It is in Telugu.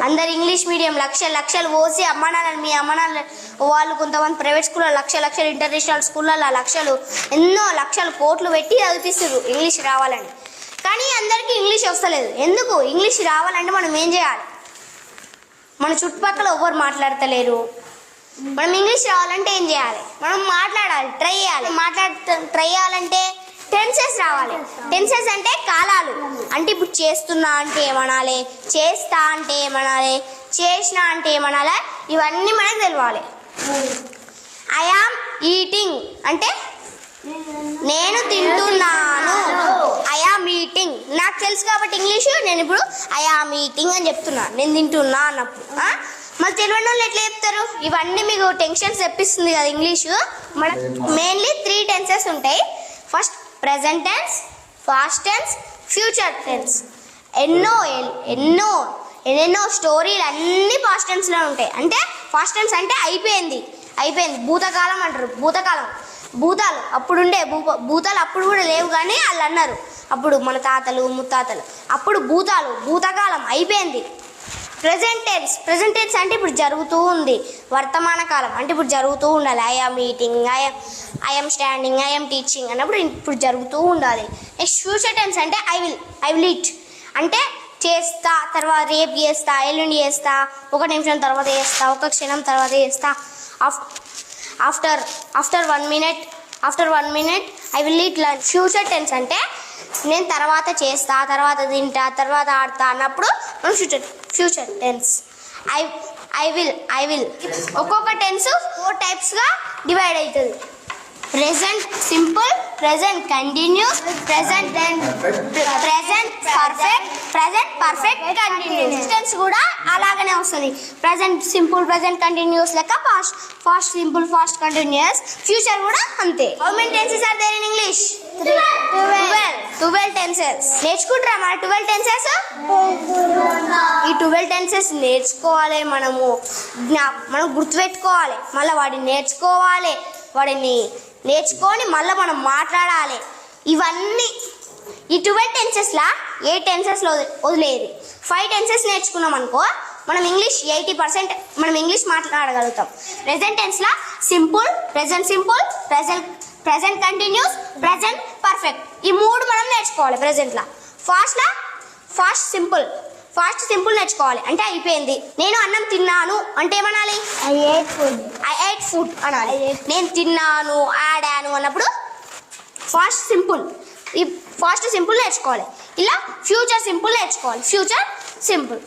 అందరు ఇంగ్లీష్ మీడియం లక్షలు పోసి అమ్మానాన్నలు మీ అమ్మానాన్నలు వాళ్ళు కొంతమంది ప్రైవేట్ స్కూల్లో లక్షలు ఇంటర్నేషనల్ స్కూళ్ళల్లో లక్షలు ఎన్నో లక్షలు కోట్లు పెట్టి చదివిస్తారు ఇంగ్లీష్ రావాలని. కానీ అందరికీ ఇంగ్లీష్ వస్తలేదు. ఎందుకు? ఇంగ్లీష్ రావాలంటే మనం ఏం చేయాలి? మన చుట్టుపక్కల ఎవరు మాట్లాడతలేరు. మనం ఇంగ్లీష్ రావాలంటే ఏం చేయాలి? మనం మాట్లాడాలి, ట్రై చేయాలి. ట్రై చేయాలంటే టెన్సెస్ రావాలి. టెన్సెస్ అంటే కాలాలు. అంటే ఇప్పుడు చేస్తున్నా అంటే ఏమనాలి, చేస్తా అంటే ఏమనాలి, చేసిన అంటే ఏమనాలి, ఇవన్నీ మనకు తెలవాలి. ఐ యామ్ ఈటింగ్ అంటే నేను తింటున్నాను. ఐ యామ్ ఈటింగ్ నాకు తెలుసు కాబట్టి ఇంగ్లీషు. నేను ఇప్పుడు ఐ యామ్ ఈటింగ్ అని చెప్తున్నా, నేను తింటున్నా అన్నప్పుడు. మళ్ళీ తెలియని వాళ్ళు ఎట్లా చెప్తారు? ఇవన్నీ మీకు టెన్షన్స్ తెప్పిస్తుంది కదా ఇంగ్లీషు. మన మెయిన్లీ 3 టెన్సెస్ ఉంటాయి. First present tense, past tense, future tense. ఎన్నెన్నో స్టోరీలు అన్నీ పాస్ట్ టెన్స్లో ఉంటాయి. అంటే పాస్ట్ టెన్స్ అంటే అయిపోయింది. భూతకాలం అంటారు. భూతాలు అప్పుడుండే భూతాలు అప్పుడు కూడా లేవు, కానీ వాళ్ళు అన్నారు అప్పుడు మన తాతలు ముత్తాతలు. అప్పుడు భూతకాలం అయిపోయింది. ప్రెజెంట్ టెన్స్ అంటే ఇప్పుడు జరుగుతూ ఉంది. వర్తమాన కాలం అంటే ఇప్పుడు జరుగుతూ ఉండాలి. I am eating, I am standing, I am teaching అన్నప్పుడు ఇప్పుడు జరుగుతూ ఉండాలి. నెక్స్ట్ ఫ్యూచర్ టెన్స్ అంటే ఐ విల్ ఈట్ అంటే చేస్తా, తర్వాత రేపు చేస్తా, ఎల్లుండి చేస్తా, 1 నిమిషం తర్వాత చేస్తా, 1 క్షణం తర్వాత చేస్తా. After 1 minute I will eat lunch. Future tense అంటే నేను తర్వాత చేస్తా, తర్వాత తింటా, తర్వాత ఆడతా అన్నప్పుడు మనం ఫ్యూచర్ టెన్స్. ఐ విల్ ఒక్కొక్క టెన్స్ 4 టైప్స్గా డివైడ్ అవుతుంది. Present simple, present continuous, present perfect continuous. Tense కూడా అలాగనే వస్తుంది. ప్రెజెంట్ సింపుల్, ప్రెజెంట్ కంటిన్యూస్ లెక్క past simple, past continuous. Future కూడా అంతే. How many tenses are there in English? 12 tenses. నేర్చుకుంటారా మన 12 టెన్సెస్? ఈ 12 టెన్సెస్ నేర్చుకోవాలి. మనం గుర్తుపెట్టుకోవాలి. మళ్ళీ వాటిని నేర్చుకొని మళ్ళీ మనం మాట్లాడాలి. ఇవన్నీ ఈ 12 టెన్సెస్లా 8 టెన్సెస్లో వదిలేదు. 5 టెన్సెస్ నేర్చుకున్నాం అనుకో మనం ఇంగ్లీష్ 80% మనం ఇంగ్లీష్ మాట్లాడగలుగుతాం. ప్రెజెంట్ టెన్స్లా simple, present continuous, present perfect. ఈ 3 మనం నేర్చుకోవాలి. ప్రెజెంట్లా ఫాస్ట్ సింపుల్ నేర్చుకోవాలి. అంటే అయిపోయింది. నేను అన్నం తిన్నాను అంటే ఏమనాలి? ఐ ఏట్ ఫుడ్ అనాలి. నేను తిన్నాను, ఆడాను అన్నప్పుడు ఫాస్ట్ సింపుల్ నేర్చుకోవాలి. ఇలా ఫ్యూచర్ సింపుల్ నేర్చుకోవాలి. Future simple.